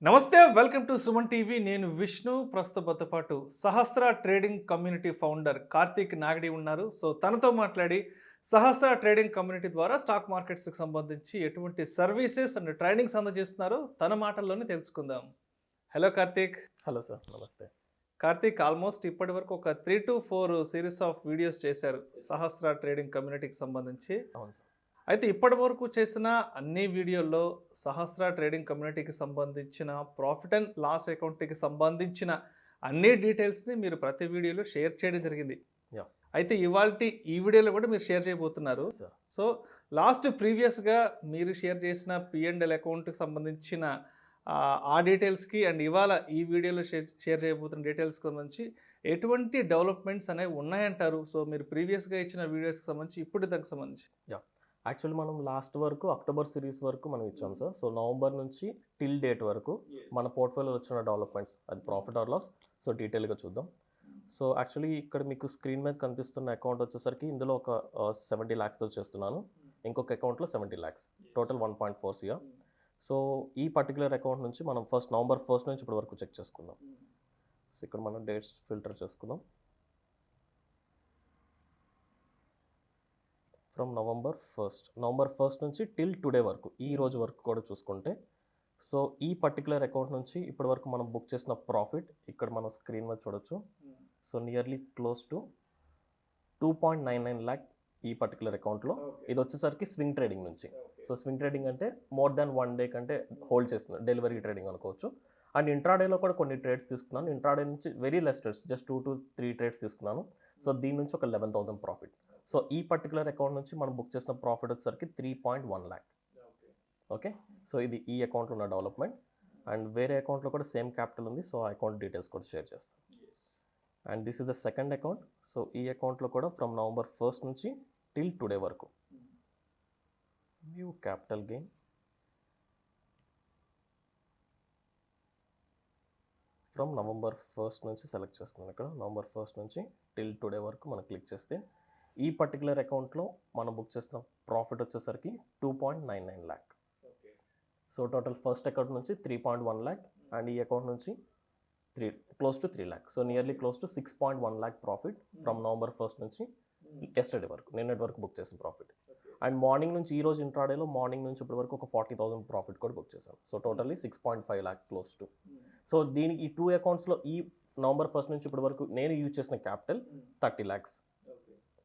నమస్తే welcome to Suman TV. నేను విష్ణు. ప్రస్తుతంతో పాటు సహస్ర ట్రేడింగ్ కమ్యూనిటీ ఫౌండర్ కార్తీక్ నాగడి ఉన్నారు. సో తనతో మాట్లాడి సహస్ర ట్రేడింగ్ కమ్యూనిటీ ద్వారా స్టాక్ మార్కెట్స్కి సంబంధించి ఎటువంటి సర్వీసెస్ అండ్ ట్రైనింగ్స్ అందజేస్తున్నారో తన మాటల్లోనే తెలుసుకుందాం. హలో కార్తీక్. హలో సార్, నమస్తే. కార్తీక్, ఆల్మోస్ట్ ఇప్పటి వరకు ఒక 3 to 4 సిరీస్ ఆఫ్ వీడియోస్ చేశారు సహస్ర ట్రేడింగ్ కమ్యూనిటీకి సంబంధించి. అవును సార్. అయితే ఇప్పటి వరకు చేసిన అన్ని వీడియోల్లో సహస్ర ట్రేడింగ్ కమ్యూనిటీకి సంబంధించిన ప్రాఫిట్ అండ్ లాస్ అకౌంట్కి సంబంధించిన అన్ని డీటెయిల్స్ని మీరు ప్రతి వీడియోలో షేర్ చేయడం జరిగింది. అయితే ఇవాళ ఈ వీడియోలో కూడా మీరు షేర్ చేయబోతున్నారు. సో లాస్ట్ ప్రీవియస్గా మీరు షేర్ చేసిన P&L అకౌంట్కి సంబంధించిన ఆ డీటెయిల్స్కి అండ్ ఇవాళ ఈ వీడియోలో షేర్ చేయబోతున్న డీటెయిల్స్కి సంబంధించి ఎటువంటి డెవలప్మెంట్స్ అనేవి ఉన్నాయంటారు? సో మీరు ప్రీవియస్గా ఇచ్చిన వీడియోస్కి సంబంధించి ఇప్పుడు దానికి సంబంధించి యాక్చువల్లీ మనం లాస్ట్ వరకు అక్టోబర్ సిరీస్ వరకు మనం ఇచ్చాం సార్. సో నవంబర్ నుంచి టిల్ డేట్ వరకు మన పోర్ట్ఫోలియోలో వచ్చిన డెవలప్మెంట్స్, అది ప్రాఫిట్ ఆర్ లాస్, సో డీటెయిల్గా చూద్దాం. సో యాక్చువల్లీ ఇక్కడ మీకు స్క్రీన్ మీద కనిపిస్తున్న అకౌంట్ వచ్చేసరికి ఇందులో ఒక 70 lakhsతో చేస్తున్నాను, ఇంకొక అకౌంట్లో 70 lakhs, టోటల్ 1.4 CR. సో ఈ పర్టికులర్ అకౌంట్ నుంచి మనం నవంబర్ 1st నుంచి ఇప్పటి వరకు చెక్ చేసుకుందాం. సో ఇక్కడ మనం డేట్స్ ఫిల్టర్ చేసుకుందాం. ఫ్రమ్ నవంబర్ ఫస్ట్ నుంచి టిల్ టుడే వరకు, ఈ రోజు వరకు కూడా చూసుకుంటే, సో ఈ పర్టికులర్ అకౌంట్ నుంచి ఇప్పటి వరకు మనం బుక్ చేసిన ప్రాఫిట్ ఇక్కడ మనం స్క్రీన్ మీద చూడొచ్చు. So nearly close to 2.99 lakh ఈ పర్టికులర్ అకౌంట్లో. ఇది వచ్చేసరికి స్వింగ్ ట్రేడింగ్ నుంచి. సో స్వింగ్ ట్రేడింగ్ అంటే మోర్ దాన్ 1 day కంటే హోల్డ్ చేస్తుంది, డెలివరీ ట్రేడింగ్ అనుకోవచ్చు. అండ్ ఇంట్రాడేలో కూడా కొన్ని ట్రేడ్స్ తీసుకున్నాను. ఇంట్రాడే నుంచి very less trades, just 2 to 3 trades తీసుకున్నాను. సో దీని నుంచి ఒక 11,000 ప్రాఫిట్. సో ఈ పర్టికులర్ అకౌంట్ నుంచి మనం బుక్ చేసిన ప్రాఫిట్ వచ్చేసరికి 3.1 lakh. ఓకే, సో ఇది ఈ అకౌంట్లో ఉన్న డెవలప్మెంట్. అండ్ వేరే అకౌంట్లో కూడా సేమ్ క్యాపిటల్ ఉంది. సో ఆ అకౌంట్ డీటెయిల్స్ కూడా షేర్ చేస్తాను. And this is the second account. So ఈ అకౌంట్లో కూడా ఫ్రమ్ నవంబర్ 1st నుంచి టిల్ టుడే వరకు view capital gain. From November 1st నుంచి సెలెక్ట్ చేస్తున్నాను. ఇక్కడ నవంబర్ 1st నుంచి టిల్ టుడే వరకు మనం క్లిక్ చేస్తే ఈ పర్టికులర్ అకౌంట్లో మనం బుక్ చేసిన ప్రాఫిట్ వచ్చేసరికి 2.99 lakh. So total first account నుంచి 3.1 lakh అండ్ ఈ అకౌంట్ నుంచి close to 3 lakh. So nearly close to 6.1 lakh profit from November 1st నుంచి ఎస్టర్డే వరకు, నిన్నటి వరకు బుక్ చేసిన ప్రాఫిట్. అండ్ మార్నింగ్ నుంచి ఈ రోజు ఇంట్రాడేలో మార్నింగ్ నుంచి ఇప్పటి వరకు ఒక 40,000 ప్రాఫిట్ కూడా బుక్ చేశాను. So totally 6.5 lakh close to. So దీనికి ఈ 2 అకౌంట్స్లో ఈ నవంబర్ 1st నుంచి ఇప్పటి వరకు నేను యూజ్ చేసిన క్యాపిటల్ 30 lakhs.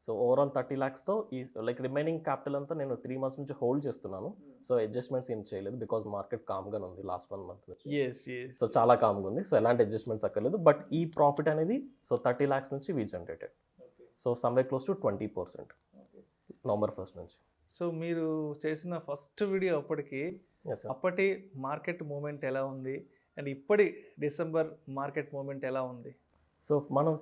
సో ఓవరాల్ 30 lakhsతో ఈ లైక్ రిమైనింగ్ క్యాపిటల్ అంతా నేను 3 months నుంచి హోల్డ్ చేస్తున్నాను. సో అడ్జస్ట్మెంట్స్ ఏం చేయలేదు, బికాజ్ మార్కెట్ కామ్గానే ఉంది లాస్ట్ 1 month నుంచి. సో చాలా కామ్గా ఉంది. సో ఎలాంటి అడ్జస్ట్మెంట్స్ అక్కర్లేదు. బట్ ఈ ప్రాఫిట్ అనేది సో 30 lakhs నుంచి we generated. So somewhere close to 20% November 1st నుంచి. సో మీరు చేసిన ఫస్ట్ వీడియో అప్పటికి అప్పటి మార్కెట్ మూమెంట్ ఎలా ఉంది అండ్ ఇప్పటి డిసెంబర్ మార్కెట్ మూమెంట్ ఎలా ఉంది? సో మనం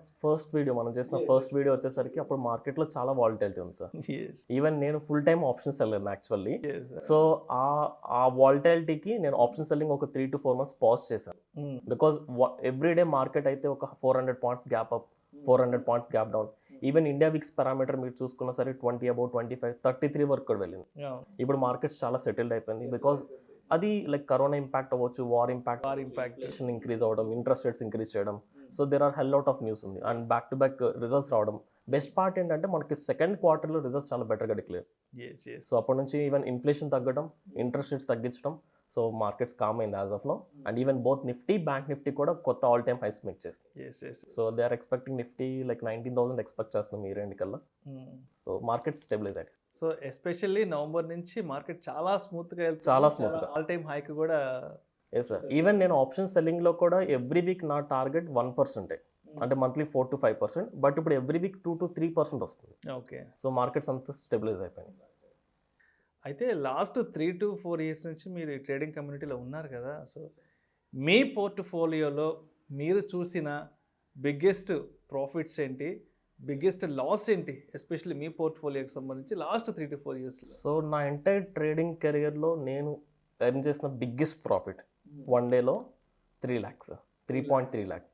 చేసిన ఫస్ట్ వీడియో వచ్చేసరికి అప్పుడు మార్కెట్లో చాలా వాలిటాలిటీ ఉంది సార్. ఈవెన్ నేను full time option seller actually. So ఆ వాలిటాలిటీకి నేను ఆప్షన్ సెల్లింగ్ ఒక 3 to 4 months పాజ్ చేశాను. బికాజ్ ఎవ్రీడే మార్కెట్ అయితే ఒక 400 points gap up, 400 points gap down. Even India VIX parameter మీరు చూసుకున్నా సరే 20 above, 25, 33 వరకు కూడా వెళ్ళింది. ఇప్పుడు మార్కెట్స్ చాలా సెటిల్డ్ అయిపోయింది. బికాజ్ అది లైక్ కరోనా ఇంపాక్ట్ అవ్వచ్చు, వార్ ఇంపాక్ట్ ఇంక్రీజ్ అవ్వడం, ఇంట్రెస్ట్ రేట్స్ ఇంక్రీజ్ చేయడం. So there are hell lot of news ఉంది. And back to back results రావడం. బెస్ట్ పార్ట్ ఏంటంటే మనకి సెకండ్ క్వార్టర్లో రిజల్ట్స్ చాలా బెటర్గా డిక్లేర్. సో అప్పటి నుంచి ఈవెన్ ఇన్ఫ్లేషన్ తగ్గడం, ఇంట్రెస్ట్ రేట్స్ తగ్గించడం. సో మార్కెట్స్ కామ్ అయింది as of now. And even both Nifty, bank Nifty కూడా కొత్త ఆల్ టైమ్ హైస్ మేక్ చేస్తుంది. So they are expecting Nifty like 19,000 expect చేస్తున్నాం ఈ రెండు కల్లా. సో మార్కెట్ స్టెబిలైజ్ అయ్యింది. సో ఎస్పెషల్లీ నవంబర్ నుంచి మార్కెట్ చాలా స్మూత్గా వెళ్తుంది, చాలా స్మూత్గా. ఆల్ టైమ్ హైక్ కూడా. Yes sir. ఈవెన్ నేను ఆప్షన్ సెల్లింగ్లో కూడా ఎవ్రీ వీక్ నా టార్గెట్ 1%, అంటే మంత్లీ 4 to 5%. బట్ ఇప్పుడు ఎవ్రీ వీక్ 2 to 3% వస్తుంది. ఓకే. సో మార్కెట్స్ అంతా స్టెబిలైజ్ అయిపోయింది. అయితే లాస్ట్ 3 to 4 years నుంచి మీరు ఈ ట్రేడింగ్ కమ్యూనిటీలో ఉన్నారు కదా. సో మీ పోర్ట్ఫోలియోలో మీరు చూసిన బిగ్గెస్ట్ ప్రాఫిట్స్ ఏంటి, బిగ్గెస్ట్ లాస్ ఏంటి, ఎస్పెషల్లీ మీ పోర్ట్ఫోలియోకి సంబంధించి లాస్ట్ 3 to 4 years? సో నా ఎంటైర్ ట్రేడింగ్ కెరియర్లో నేను ఎర్న్ చేసిన బిగ్గెస్ట్ ప్రాఫిట్ 1 dayలో 3 lakhs, 3.3 lakh.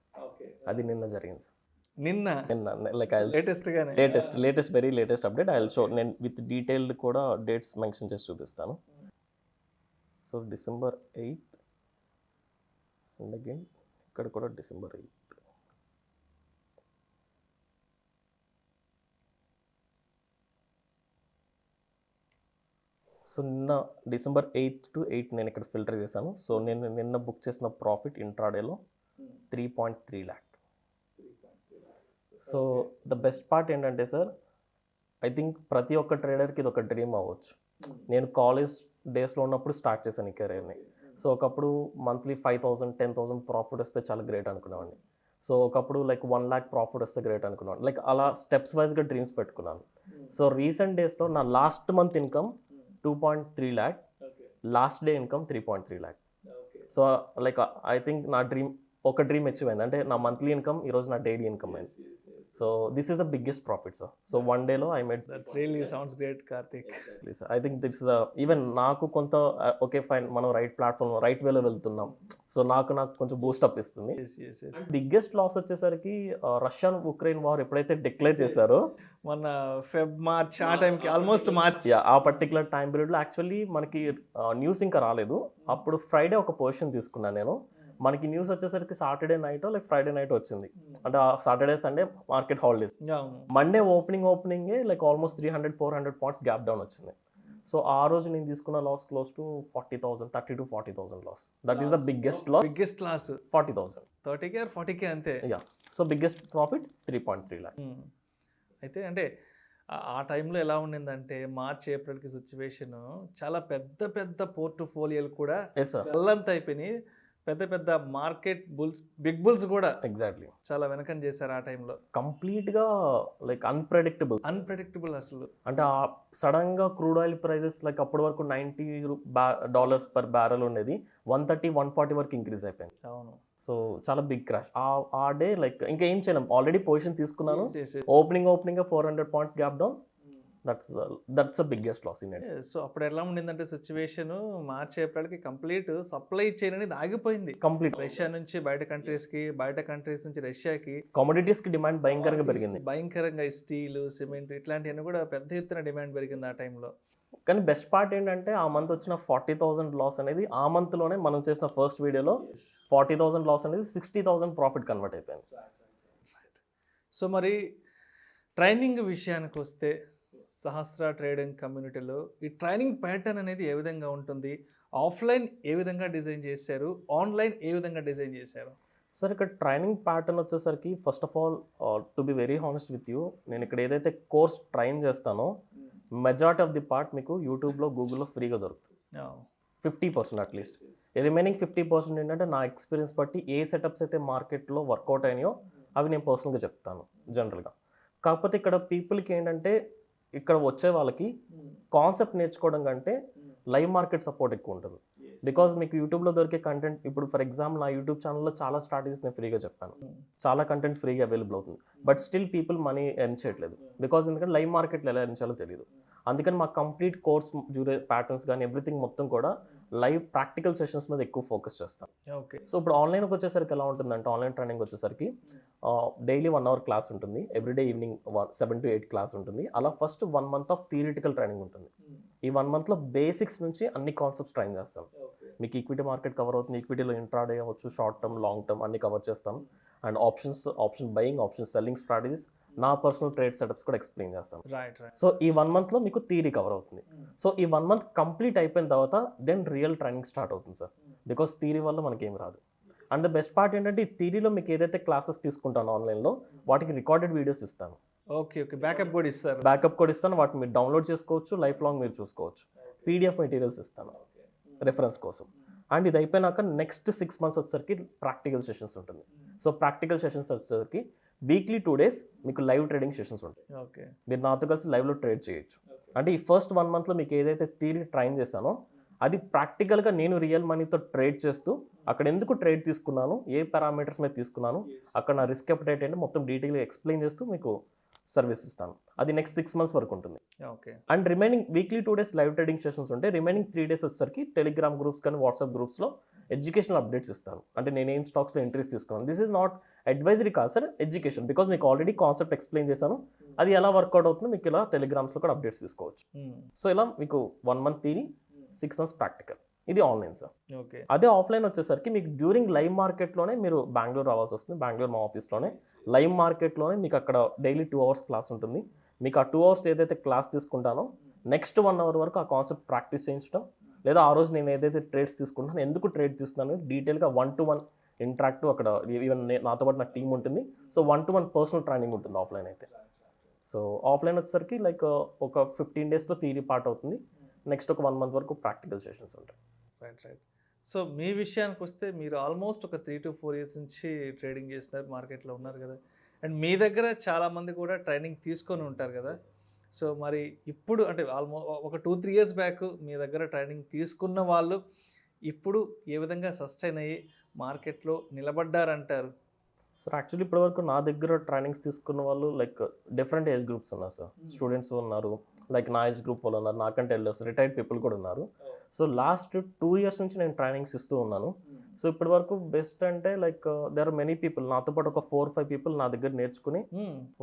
అది నిన్న జరిగింది సార్. నిన్న like very latest update I will show. నేను విత్ డీటెయిల్డ్ కూడా డేట్స్ మెన్షన్ చేసి చూపిస్తాను. So December 8th and again ఇక్కడ కూడా December 8th. సో నిన్న December 8th to 8 నేను ఇక్కడ ఫిల్టర్ చేశాను. సో నేను నిన్న బుక్ చేసిన ప్రాఫిట్ ఇంట్రాడేలో 3.3 lakh. So the best part ఏంటంటే సార్, ఐ థింక్ ప్రతి ఒక్క ట్రేడర్కి ఇది ఒక డ్రీమ్ అవ్వచ్చు. నేను కాలేజ్ డేస్లో ఉన్నప్పుడు స్టార్ట్ చేశాను ఈ కెరీర్ని. సో ఒకప్పుడు మంత్లీ 5,000 10,000 ప్రాఫిట్ వస్తే చాలా గ్రేట్ అనుకునేవాడిని. సో ఒకప్పుడు లైక్ 1 lakh ప్రాఫిట్ వస్తే గ్రేట్ అనుకున్నాను. లైక్ అలా స్టెప్స్ వైజ్గా డ్రీమ్స్ పెట్టుకున్నాను. సో రీసెంట్ డేస్లో నా last month income 2.3 lakh, last day income 3.3 lakh. So like I think నా డ్రీమ్ ఒక డ్రీమ్ అచీవ్ అయింది. అంటే నా మంత్లీ ఇన్కమ్ ఈరోజు నా డైలీ ఇన్కమ్ అయింది. So this is the biggest profit sir. So one డేలో I made. That's really sounds great Karthik. I think this is even నాకు కొంత ఓకే ఫైన్, మనం రైట్ ప్లాట్ఫామ్ రైట్ వేలో వెళ్తున్నాం. సో నాకు కొంచెం బూస్టప్ ఇస్తుంది. బిగ్గెస్ట్ లాస్ వచ్చేసరికి రష్యా ఉక్రెయిన్ వార్ ఎప్పుడైతే డిక్లేర్ చేశారో మొన్న మార్చ్ ఆ టైంకి, ఆల్మోస్ట్ మార్చ్, ఆ పర్టికులర్ టైం పీరియడ్లో యాక్చువల్లీ మనకి న్యూస్ ఇంకా రాలేదు. అప్పుడు ఫ్రైడే ఒక పొజిషన్ తీసుకున్నాను నేను. మనకి న్యూస్ వచ్చేసరికి Saturday night like Friday night వచ్చింది. అంటే Saturday Sunday market holidays. Monday ఓపెనింగే like almost 300-400 points gap down వచ్చింది. సో ఆ రోజు నేను తీసుకున్న loss close to 40,000, 30,000 to 40,000 loss. That is the biggest loss. 40,000, 30K or 40K అంతే. Yeah. So biggest profit 3.3 lakh. అయితే అంటే ఆ టైంలో ఎలా ఉండిందంటే మార్చ్ ఏప్రిల్కి సిచ్యువేషన్ చాలా పెద్ద పెద్ద పోర్ట్ఫోలియోలు కూడా వెళ్ళంత అయిపోయినాయి. పెద్ద పెద్ద మార్కెట్ బుల్స్, బిగ్ బుల్స్ కూడా ఎగ్జాక్ట్లీ చాలా వెనకం చేశారు ఆ టైంలో. కంప్లీట్గా లైక్ అన్ప్రెడిక్టబుల్ అసలు. అంటే సడన్గా క్రూడ్ ఆయిల్ ప్రైజెస్ లైక్ అప్పటి వరకు $90 per barrel ఉండేది, 130-140 వరకు ఇంక్రీజ్ అయిపోయింది. అవును. సో చాలా బిగ్ క్రాష్ ఆ డే. లైక్ ఇంకా ఏం చేయలేం, ఆల్రెడీ పొజిషన్ తీసుకున్నాను. Opening 400 points gap down. That's the biggest loss in it. So అప్పుడు ఎలా ఉండిందంటే సిచ్యువేషన్ మార్చ్ ఏప్రిల్కి కంప్లీట్ సప్లై చైన్ అనేది ఆగిపోయింది. కంప్లీట్ రష్యా నుంచి బయట కంట్రీస్కి, బయట కంట్రీస్ నుంచి రష్యాకి కమోడిటీస్కి డిమాండ్ భయంకరంగా పెరిగింది. స్టీల్, సిమెంట్ ఇట్లాంటివన్నీ కూడా పెద్ద ఎత్తున డిమాండ్ పెరిగింది ఆ టైంలో. కానీ బెస్ట్ పార్ట్ ఏంటంటే ఆ మంత్ వచ్చిన 40,000 లాస్ అనేది ఆ మంత్లోనే మనం చేసిన ఫస్ట్ వీడియోలో 40,000 లాస్ అనేది 60,000 ప్రాఫిట్ కన్వర్ట్ అయిపోయింది. సో మరి ట్రైనింగ్ విషయానికి వస్తే సహస్ర ట్రేడింగ్ కమ్యూనిటీలో ఈ ట్రైనింగ్ ప్యాటర్న్ అనేది ఏ విధంగా ఉంటుంది? ఆఫ్లైన్ ఏ విధంగా డిజైన్ చేశారు, ఆన్లైన్ ఏ విధంగా డిజైన్ చేశారు? సార్ ఇక్కడ ట్రైనింగ్ ప్యాటర్న్ వచ్చేసరికి first of all to be very honest with you, నేను ఇక్కడ ఏదైతే కోర్స్ ట్రైన్ చేస్తానో మెజారిటీ ఆఫ్ ది పార్ట్ మీకు యూట్యూబ్లో, గూగుల్లో ఫ్రీగా దొరుకుతుంది. 50% అట్లీస్ట్. రిమైనింగ్ 50% ఏంటంటే నా ఎక్స్పీరియన్స్ బట్టి ఏ సెటప్స్ అయితే మార్కెట్లో వర్కౌట్ అయినాయో అవి నేను పర్సనల్గా చెప్తాను జనరల్గా. కాకపోతే ఇక్కడ పీపుల్కి ఏంటంటే, ఇక్కడ వచ్చే వాళ్ళకి కాన్సెప్ట్ నేర్చుకోవడం కంటే లైవ్ మార్కెట్ సపోర్ట్ ఎక్కువ ఉంటుంది. బికాజ్ మీకు యూట్యూబ్లో దొరికే కంటెంట్, ఇప్పుడు ఫర్ ఎగ్జాంపుల్ నా యూట్యూబ్ ఛానల్లో చాలా స్ట్రాటజీస్ నేను ఫ్రీగా చెప్పాను, చాలా కంటెంట్ ఫ్రీగా అవైలబుల్ అవుతుంది. But still people money earn చేయట్లేదు. బికాజ్ ఎందుకంటే లైవ్ మార్కెట్లో ఎలా ఎర్న్ చేయాలో తెలియదు. అందుకని మా కంప్లీట్ కోర్స్ ప్యాటర్న్స్ కానీ ఎవ్రీథింగ్ మొత్తం కూడా లైవ్ ప్రాక్టికల్ సెషన్స్ మీద ఎక్కువ ఫోకస్ చేస్తాం. ఓకే. సో ఇప్పుడు ఆన్లైన్కి వచ్చేసరికి ఎలా ఉంటుందంటే, ఆన్లైన్ ట్రైనింగ్ వచ్చేసరికి డైలీ 1 hour క్లాస్ ఉంటుంది, ఎవ్రీడే ఈవినింగ్ 7 to 8 క్లాస్ ఉంటుంది. అలా first 1 month of theoretical training ఉంటుంది. ఈ 1 monthలో బేసిక్స్ నుంచి అన్ని కాన్సెప్ట్స్ ట్రైన్ చేస్తాం. మీకు ఈక్విటీ మార్కెట్ కవర్ అవుతుంది, ఈక్విటీలో ఇంట్రాడే అవ్వచ్చు, షార్ట్ టర్మ్, లాంగ్ టర్మ్ అన్ని కవర్ చేస్తాం. And option buying, option selling strategies, నా పర్సనల్ ట్రేడ్ సెటప్స్ కూడా ఎక్స్ప్లెయిన్ చేస్తాం. సో ఈ 1 monthలో మీకు థియరీ కవర్ అవుతుంది. సో ఈ 1 month కంప్లీట్ అయిపోయిన తర్వాత దెన్ రియల్ ట్రైనింగ్ స్టార్ట్ అవుతుంది సార్. బికాస్ థియరీ వల్ల మనకేం రాదు. అండ్ ద బెస్ట్ పార్ట్ ఏంటంటే, ఈ థియరీలో మీకు ఏదైతే క్లాసెస్ తీసుకుంటాను ఆన్లైన్లో వాటికి రికార్డెడ్ వీడియోస్ ఇస్తాను. ఓకే. బ్యాకప్ కూడా ఇస్తారు. బ్యాకప్ కూడా ఇస్తాను. వాటిని మీరు డౌన్లోడ్ చేసుకోవచ్చు, లైఫ్ లాంగ్ మీరు చూసుకోవచ్చు. పీడిఎఫ్ మెటీరియల్స్ ఇస్తాను రెఫరెన్స్ కోసం. అండ్ ఇది అయిపోయినాక నెక్స్ట్ 6 months వచ్చేసరికి ప్రాక్టికల్ సెషన్స్ ఉంటుంది. సో ప్రాక్టికల్ సెషన్స్ వచ్చేసరికి వీక్లీ 2 days మీకు లైవ్ ట్రేడింగ్ సెషన్స్ ఉంటాయి. ఓకే. మీరు నాతో కలిసి లైవ్లో ట్రేడ్ చేయొచ్చు. అంటే ఈ ఫస్ట్ 1 monthలో మీకు ఏదైతే థియరీ ట్రైన్ చేశానో అది ప్రాక్టికల్గా నేను రియల్ మనీతో ట్రేడ్ చేస్తూ అక్కడ ఎందుకు ట్రేడ్ తీసుకున్నాను, ఏ పారామీటర్స్ మీద తీసుకున్నాను, అక్కడ నా రిస్క్ అపెటైట్ ఏంటో మొత్తం డీటెయిల్గా ఎక్స్ప్లెయిన్ చేస్తూ మీకు సర్వీస్ ఇస్తాను. అది నెక్స్ట్ 6 months వరకు ఉంటుంది. Okay. And remaining weekly 2 days live trading sessions ఉంటాయి. రిమైనింగ్ 3 days వచ్చేసరికి టెలిగ్రామ్ గ్రూప్స్ కానీ వాట్సాప్ గ్రూప్స్లో ఎడ్యుకేషనల్ అప్డేట్స్ ఇస్తాను. అంటే నేను ఏం స్టాక్స్లో ఎంట్రీస్ తీసుకున్నాను. దిస్ ఈజ్ నాట్ అడ్వైజరీ కాదు సార్, ఎడ్యుకేషన్. బికాజ్ మీకు ఆల్రెడీ కాన్సెప్ట్ ఎక్స్ప్లెయిన్ చేశాను, అది ఎలా వర్కౌట్ అవుతుందో మీకు ఇలా టెలిగ్రామ్స్లో కూడా అప్డేట్స్ తీసుకోవచ్చు. సో ఇలా మీకు 1 month థియరీ, 6 months ప్రాక్టికల్. ఇది ఆన్లైన్ సార్. ఓకే. అదే ఆఫ్లైన్ వచ్చేసరికి మీకు డ్యూరింగ్ లైవ్ మార్కెట్లోనే మీరు బెంగళూరు రావాల్సి వస్తుంది. బెంగళూరు మా ఆఫీస్లోనే లైవ్ మార్కెట్లోనే మీకు అక్కడ డైలీ 2 hours క్లాస్ ఉంటుంది. మీకు ఆ 2 hours ఏదైతే క్లాస్ తీసుకుంటానో నెక్స్ట్ 1 hour వరకు ఆ కాన్సెప్ట్ ప్రాక్టీస్ చేయించడం, లేదా ఆ రోజు నేను ఏదైతే ట్రేడ్స్ తీసుకుంటానో ఎందుకు ట్రేడ్ తీసుకున్నాను డీటెయిల్గా 1-to-1 ఇంటరాక్టివ్ అక్కడ ఈవెన్ నాతో పాటు నా టీం ఉంటుంది. సో 1-to-1 పర్సనల్ ట్రైనింగ్ ఉంటుంది ఆఫ్లైన్ అయితే. సో ఆఫ్లైన్ వచ్చేసరికి లైక్ ఒక 15 daysలో థియరీ పార్ట్ అవుతుంది. నెక్స్ట్ ఒక 1 month వరకు ప్రాక్టికల్ సెషన్స్ ఉంటాయి. రైట్. సో మీ విషయానికి వస్తే మీరు ఆల్మోస్ట్ ఒక 3-4 years నుంచి ట్రేడింగ్ చేస్తున్నారు, మార్కెట్లో ఉన్నారు కదా. అండ్ మీ దగ్గర చాలామంది కూడా ట్రైనింగ్ తీసుకొని ఉంటారు కదా. సో మరి ఇప్పుడు అంటే ఒక 2-3 years బ్యాక్ మీ దగ్గర ట్రైనింగ్ తీసుకున్న వాళ్ళు ఇప్పుడు ఏ విధంగా సస్టైన్ అయ్యి మార్కెట్లో నిలబడ్డారంటారు? సార్ యాక్చువల్లీ ఇప్పటివరకు నా దగ్గర ట్రైనింగ్స్ తీసుకున్న వాళ్ళు లైక్ డిఫరెంట్ ఏజ్ గ్రూప్స్ ఉన్నారు సార్. స్టూడెంట్స్ ఉన్నారు, లైక్ నా ఏజ్ గ్రూప్ వాళ్ళు ఉన్నారు, నాకంటే ఎల్డర్స్ రిటైర్డ్ పీపుల్ కూడా ఉన్నారు. సో లాస్ట్ 2 years నుంచి నేను ట్రైనింగ్స్ ఇస్తూ ఉన్నాను. సో ఇప్పటి వరకు బెస్ట్ అంటే like there are many people, నాతో పాటు ఒక 4-5 people నా దగ్గర నేర్చుకుని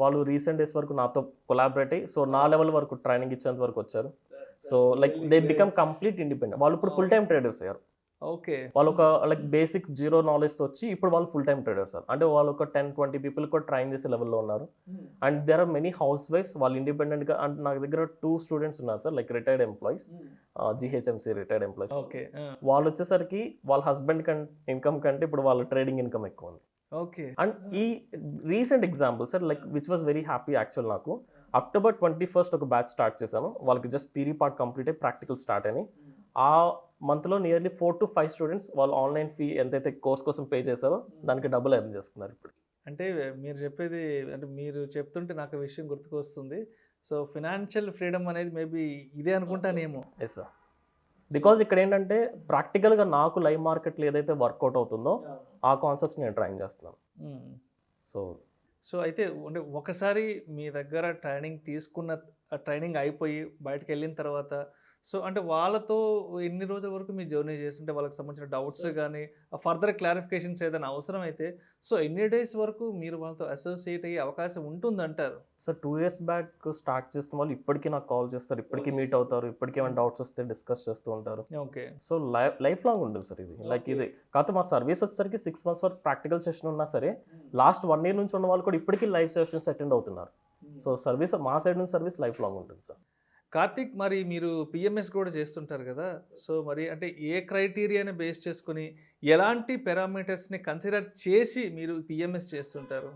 వాళ్ళు రీసెంట్ డేస్ వరకు నాతో కొలాబరేట్ అయ్యి సో నా లెవెల్ వరకు ట్రైనింగ్ ఇచ్చేంత వరకు వచ్చారు. So like they become complete independent. వాళ్ళు ఇప్పుడు ఫుల్ టైమ్ ట్రేడర్స్ అయ్యారు. ఓకే. వాళ్ళు ఒక లైక్ బేసిక్ జీరో నాలెడ్జ్తో వచ్చి ఇప్పుడు వాళ్ళు ఫుల్ టైమ్ ట్రేడర్స్ సార్. అంటే వాళ్ళు ఒక 10-20 people కూడా ట్రైన్ చేసే లెవెల్లో ఉన్నారు. అండ్ దేర్ ఆర్ మెనీ హౌస్ వైఫ్స్, వాళ్ళు ఇండిపెండెంట్గా. అండ్ నా దగ్గర 2 students ఉన్నారు sir, like retired employees, GHMC retired employees. Okay. వాళ్ళు వచ్చేసరికి వాళ్ళ హస్బెండ్ ఇన్కమ్ కంటే ఇప్పుడు వాళ్ళ ట్రేడింగ్ ఇన్కమ్ ఎక్కువ ఉంది. ఓకే. అండ్ ఈ recent example sir, like which was very happy actual. నాకు October 21st ఒక బ్యాచ్ స్టార్ట్ చేశాను. వాళ్ళకి జస్ట్ థియరీ పార్ట్ కంప్లీట్ అయ్యి ప్రాక్టికల్ స్టార్ట్ అని. ఆ మంత్లో నియర్లీ 4-5 students వాళ్ళు ఆన్లైన్ ఫీ ఎంతైతే కోర్స్ కోసం పే చేశారో దానికి డబుల్ ఎర్న్ చేస్తున్నారు ఇప్పుడు. అంటే మీరు చెప్పేది, అంటే మీరు చెప్తుంటే నాకు విషయం గుర్తుకొస్తుంది. సో ఫినాన్షియల్ ఫ్రీడమ్ అనేది మేబీ ఇదే అనుకుంటానేమో. Yes sir. బికాజ్ ఇక్కడ ఏంటంటే ప్రాక్టికల్గా నాకు లైవ్ మార్కెట్లో ఏదైతే వర్కౌట్ అవుతుందో ఆ కాన్సెప్ట్స్ నేను ట్రైన్ చేస్తున్నాను. సో అయితే అంటే ఒకసారి మీ దగ్గర ట్రైనింగ్ అయిపోయి బయటకు వెళ్ళిన తర్వాత సో అంటే వాళ్ళతో ఎన్ని రోజుల వరకు మీ జర్నీ చేస్తుంటే వాళ్ళకి సంబంధించిన డౌట్స్ కానీ ఫర్దర్ క్లారిఫికేషన్స్ ఏదైనా అవసరం అయితే సో ఎన్ని డేస్ వరకు మీరు వాళ్ళతో అసోసియేట్ అయ్యే అవకాశం ఉంటుందంటారు? సార్ 2 years బ్యాక్ స్టార్ట్ చేస్తున్న వాళ్ళు ఇప్పటికీ నాకు కాల్ చేస్తారు, ఇప్పటికీ మీట్ అవుతారు, ఇప్పటికీ ఏమైనా డౌట్స్ వస్తే డిస్కస్ చేస్తూ ఉంటారు. ఓకే. సో లైఫ్ లాంగ్ ఉంటుంది సార్ ఇది. లైక్ ఇది కాకపోతే మా సర్వీస్ వచ్చేసరికి 6 months వరకు ప్రాక్టికల్ సెషన్ ఉన్నా సరే లాస్ట్ 1 year నుంచి ఉన్న వాళ్ళు కూడా ఇప్పటికీ లైవ్ సెషన్స్ అటెండ్ అవుతున్నారు. సో సర్వీస్ మా సైడ్ నుంచి సర్వీస్ లైఫ్ లాంగ్ ఉంటుంది సార్. కార్తిక్, మరి మీరు పిఎంఎస్ కూడా చేస్తుంటారు కదా. సో మరి అంటే ఏ క్రైటీరియాని బేస్ చేసుకుని ఎలాంటి పారామీటర్స్ని కన్సిడర్ చేసి మీరు పిఎంఎస్ చేస్తుంటారు?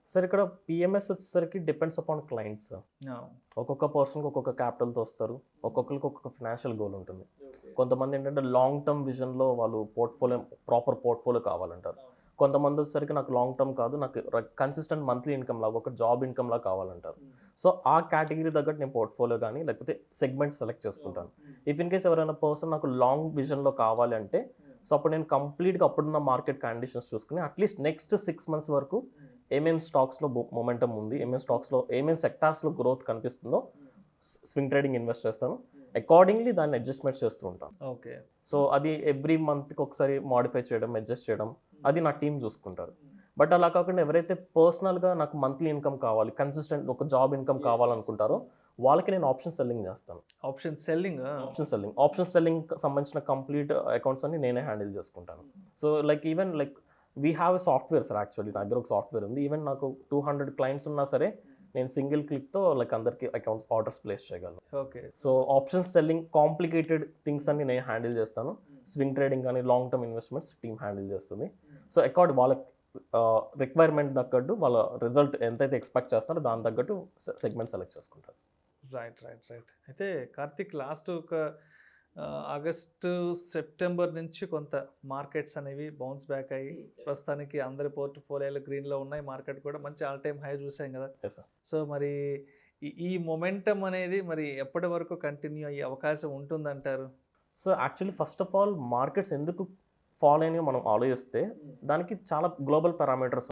సార్ ఇక్కడ పిఎంఎస్ వచ్చేసరికి డిపెండ్స్ అపాన్ క్లయింట్స్. ఒక్కొక్క పర్సన్కి ఒక్కొక్క క్యాపిటల్తో వస్తారు, ఒక్కొక్కరికి ఒక్కొక్క ఫినాన్షియల్ గోల్ ఉంటుంది. కొంతమంది ఏంటంటే లాంగ్ టర్మ్ విజన్లో వాళ్ళు ప్రాపర్ పోర్ట్ఫోలియో కావాలంటారు. కొంతమంది వచ్చేసరికి నాకు లాంగ్ టర్మ్ కాదు, నాకు కన్సిస్టెంట్ మంత్లీ ఇన్కమ్ లాగా ఒక జాబ్ ఇన్కమ్ లాగా కావాలంటారు. సో ఆ కేటగిరీ తగ్గట్టు నేను పోర్ట్ఫోలియో కానీ లేకపోతే సెగ్మెంట్ సెలెక్ట్ చేసుకుంటాను. ఇఫ్ ఇన్ కేస్ ఎవరైనా పర్సన్ నాకు లాంగ్ విజన్లో కావాలి అంటే సో అప్పుడు నేను కంప్లీట్గా అప్పుడున్న మార్కెట్ కండిషన్స్ చూసుకుని అట్లీస్ట్ నెక్స్ట్ 6 months వరకు ఏమేమి స్టాక్స్లో మొమెంటమ్ ఉంది, ఏమేమి స్టాక్స్లో ఏమేమి సెక్టార్స్లో గ్రోత్ కనిపిస్తుందో స్వింగ్ ట్రేడింగ్ ఇన్వెస్ట్ చేస్తాను. అకార్డింగ్లీ దాన్ని అడ్జస్ట్మెంట్స్ చేస్తూ ఉంటాను. ఓకే. సో అది ఎవ్రీ మంత్కి ఒకసారి మాడిఫై చేయడం, అడ్జస్ట్ చేయడం అది నా టీం చూసుకుంటారు. బట్ అలా కాకుండా ఎవరైతే పర్సనల్గా నాకు మంత్లీ ఇన్కమ్ కావాలి, కన్సిస్టెంట్ ఒక జాబ్ ఇన్కమ్ కావాలనుకుంటారో వాళ్ళకి నేను ఆప్షన్ సెల్లింగ్ చేస్తాను. ఆప్షన్ సెల్లింగ్ సంబంధించిన కంప్లీట్ అకౌంట్స్ అన్ని నేనే హ్యాండిల్ చేసుకుంటాను. So like even like we have a software sir. Actually నా దగ్గర ఒక సాఫ్ట్వేర్ ఉంది. ఈవెన్ నాకు 200 clients ఉన్నా సరే నేను సింగిల్ క్లిక్తో లైక్ అందరికి అకౌంట్స్ ఆర్డర్స్ ప్లేస్ చేయగలను. Okay. So option selling complicated things అన్ని నేను హ్యాండిల్ చేస్తాను. స్వింగ్ ట్రేడింగ్ కానీ long term investments team handle చేస్తుంది. సో అకార్డ్ వాళ్ళ రిక్వైర్మెంట్ తగ్గట్టు వాళ్ళ రిజల్ట్ ఎంతైతే ఎక్స్పెక్ట్ చేస్తారో దాని తగ్గట్టు సెగ్మెంట్ సెలెక్ట్ చేసుకుంటారు. రైట్. అయితే కార్తిక్, లాస్ట్ ఒక ఆగస్టు సెప్టెంబర్ నుంచి కొంత మార్కెట్స్ అనేవి బౌన్స్ బ్యాక్ అయ్యి ప్రస్తుతానికి అందరి పోర్ట్ఫోలియోలు గ్రీన్లో ఉన్నాయి. మార్కెట్ కూడా మంచి ఆల్ టైమ్ హై చూసాం కదా. సో మరి ఈ మొమెంటమ్ అనేది మరి ఎప్పటి వరకు కంటిన్యూ అయ్యే అవకాశం ఉంటుందంటారు? So actually first of all markets ఎందుకు ఫాలో అయినా మనం ఆలోచిస్తే దానికి చాలా గ్లోబల్ పారామీటర్స్.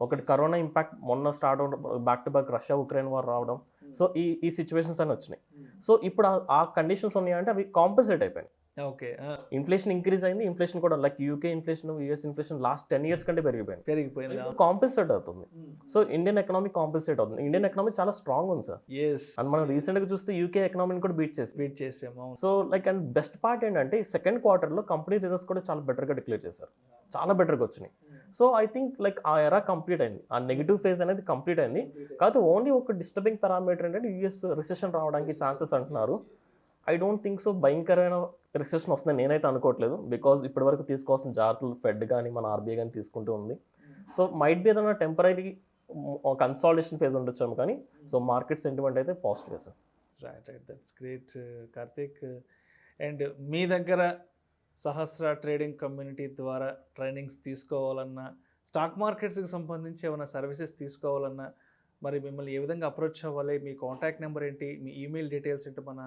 ఒకటి కరోనా ఇంపాక్ట్ మొన్న స్టార్ట్ అవడం, back to back Russia Ukraine war రావడం. సో ఈ సిచ్యువేషన్స్ అని వచ్చినాయి. సో ఇప్పుడు ఆ కండిషన్స్ ఉన్నాయంటే అవి కాంపన్సేట్ అయిపోయినాయి. ఓకే. ఇన్ఫ్లేషన్ ఇంక్రీజ్ అయింది. ఇన్ఫ్లేషన్ కూడా like UK inflation, US inflation last 10 years కంటే పెరిగిపోయింది. పెరిగిపోయింది. కాంపెన్సేట్ అవుతుంది. సో ఇండియన్ ఎకనామీ కాంపెన్సేట్ అవుతుంది. ఇండియన్ ఎకనామీ చాలా స్ట్రాంగ్ ఉంది సార్. యెస్. అండ్ మనం రీసెంట్‌గా చూస్తే యూకే ఎకనామీని కూడా బీట్ చేసింది. బీట్ చేసాము. అవును. So like and best part ఏంటంటే సెకండ్ క్వార్టర్‌లో కంపెనీ రిజల్ట్స్ కూడా చాలా బెటర్‌గా డిక్లేర్ చేశారు. చాలా బెటర్‌గా వచ్చినాయి. సో ఐ థింక్ లైక్ ఆ ఎరా కంప్లీట్ అయింది. ఆ నెగెటివ్ ఫేజ్ అనేది కంప్లీట్ అయింది. కాకపోతే ఓన్లీ ఒక డిస్టర్బింగ్ పారామీటర్ ఏంటంటే యూఎస్ రిసెషన్ రావడానికి ఛాన్సెస్ అంటున్నారు. ఐ డోంట్ థింక్ సో భయంకరమైన రిసెషన్ వస్తుందని నేనైతే అనుకోవట్లేదు. బికాజ్ ఇప్పటివరకు తీసుకోవాల్సిన జాగ్రత్తలు ఫెడ్ కానీ మన ఆర్బీఐ కానీ తీసుకుంటూ ఉంది. సో మైట్ బి ఏదైనా టెంపరీ కన్సాలిడేషన్ ఫేజ్ ఉండొచ్చాము కానీ సో మార్కెట్ సెంటిమెంట్ అయితే positive sir. Right. That's great Karthik. And మీ దగ్గర సహస్ర ట్రేడింగ్ కమ్యూనిటీ ద్వారా ట్రైనింగ్స్ తీసుకోవాలన్నా, స్టాక్ మార్కెట్స్కి సంబంధించి ఏమైనా సర్వీసెస్ తీసుకోవాలన్నా మరి మిమ్మల్ని ఏ విధంగా అప్రోచ్ అవ్వాలి? మీ కాంటాక్ట్ నెంబర్ ఏంటి? మీ ఈమెయిల్ డీటెయిల్స్ ఏంటి? మన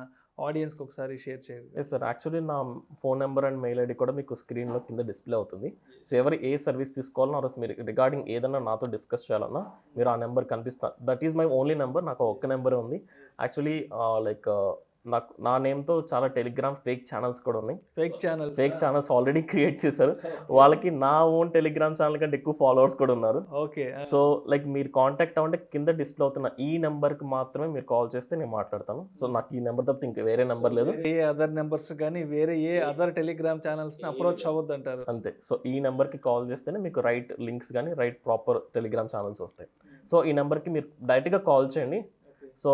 ఆడియన్స్కి ఒకసారి షేర్ చేయండి. ఎస్ సార్, యాక్చువల్లీ నా phone number and mail ID కూడా మీకు స్క్రీన్లో కింద డిస్ప్లే అవుతుంది. సో ఎవరు ఏ సర్వీస్ తీసుకోవాలన్నా ఆర్ మీరు రిగార్డింగ్ ఏదన్నా నాతో డిస్కస్ చేయాలన్నా మీరు ఆ నెంబర్ కనిపిస్తాను. That is my only number. నాకు ఒక్క నెంబరే ఉంది. యాక్చువల్లీ లైక్ నాకు నా నేమ్తో చాలా టెలిగ్రామ్ ఫేక్ ఛానల్స్ కూడా ఉన్నాయి. ఫేక్ ఛానల్స్ ఆల్రెడీ క్రియేట్ చేశారు. వాళ్ళకి నా ఓన్ టెలిగ్రామ్ ఛానల్ కంటే ఎక్కువ ఫాలోవర్స్ కూడా ఉన్నారు. ఓకే. సో లైక్ మీరు కాంటాక్ట్ అవ్వంటే కింద డిస్ప్లే అవుతున్న ఈ నెంబర్కి మాత్రమే మీరు కాల్ చేస్తే నేను మాట్లాడతాను. సో నాకు ఈ నెంబర్ తప్ప ఇంకా వేరే నెంబర్ లేదు. ఏ అదర్ నెంబర్స్ కానీ వేరే ఏ అదర్ టెలిగ్రామ్ ఛానల్స్ని అప్రోచ్ అవ్వద్దు అంటారు. అంతే. సో ఈ నెంబర్కి కాల్ చేస్తేనే మీకు రైట్ లింక్స్ కానీ రైట్ ప్రాపర్ టెలిగ్రామ్ ఛానల్స్ వస్తాయి. సో ఈ నెంబర్కి మీరు డైరెక్ట్గా కాల్ చేయండి. సో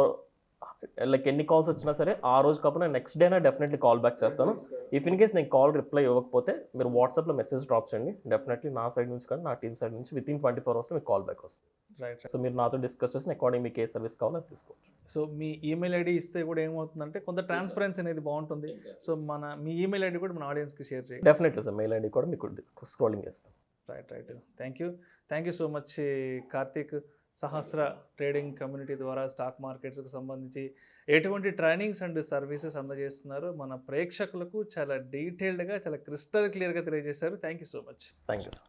లైక్ ఎన్ని కాల్స్ వచ్చినా సరే ఆ రోజు కాకుండా నెక్స్ట్ డేనే డెఫినెట్లీ కాల్ బ్యాక్ చేస్తాను. ఇఫ్ ఇన్ కేస్ నేను కాల్ రిప్లై ఇవ్వకపోతే మీరు వాట్సాప్లో మెసేజ్ డ్రాప్ చేయండి. డెఫినెట్లీ నా సైడ్ నుంచి కానీ నా టీమ్ సైడ్ నుంచి విత్ ఇన్ 24 అవర్స్లో మీకు కాల్ బ్యాక్ వస్తుంది. రైట్. సో మీరు నాతో డిస్కస్ చేసి అకార్డింగ్ మీకు ఏ సర్వీస్ కావాలో అది తీసుకోవచ్చు. సో మీ ఈమెయిల్ ఐడి ఇస్తే కూడా ఏమవుతుందంటే కొంత ట్రాన్స్పరెన్సీ అనేది బాగుంటుంది. సో మీ ఈమెయిల్ ఐడి కూడా మన ఆడియన్స్కి షేర్ చేయండి. డెఫినెట్లీ సార్, మెయిల్ ఐడి కూడా మీకు స్క్రోలింగ్ చేస్తాం. Right. Thank you so much Karthik. Sahasra trading community ద్వారా స్టాక్ మార్కెట్స్కి సంబంధించి ఎటువంటి ట్రైనింగ్స్ అండ్ సర్వీసెస్ అందజేస్తున్నారు మన ప్రేక్షకులకు చాలా డీటెయిల్డ్గా చాలా క్రిస్టల్ క్లియర్గా తెలియజేశారు. Thank you so much. Thank you sir.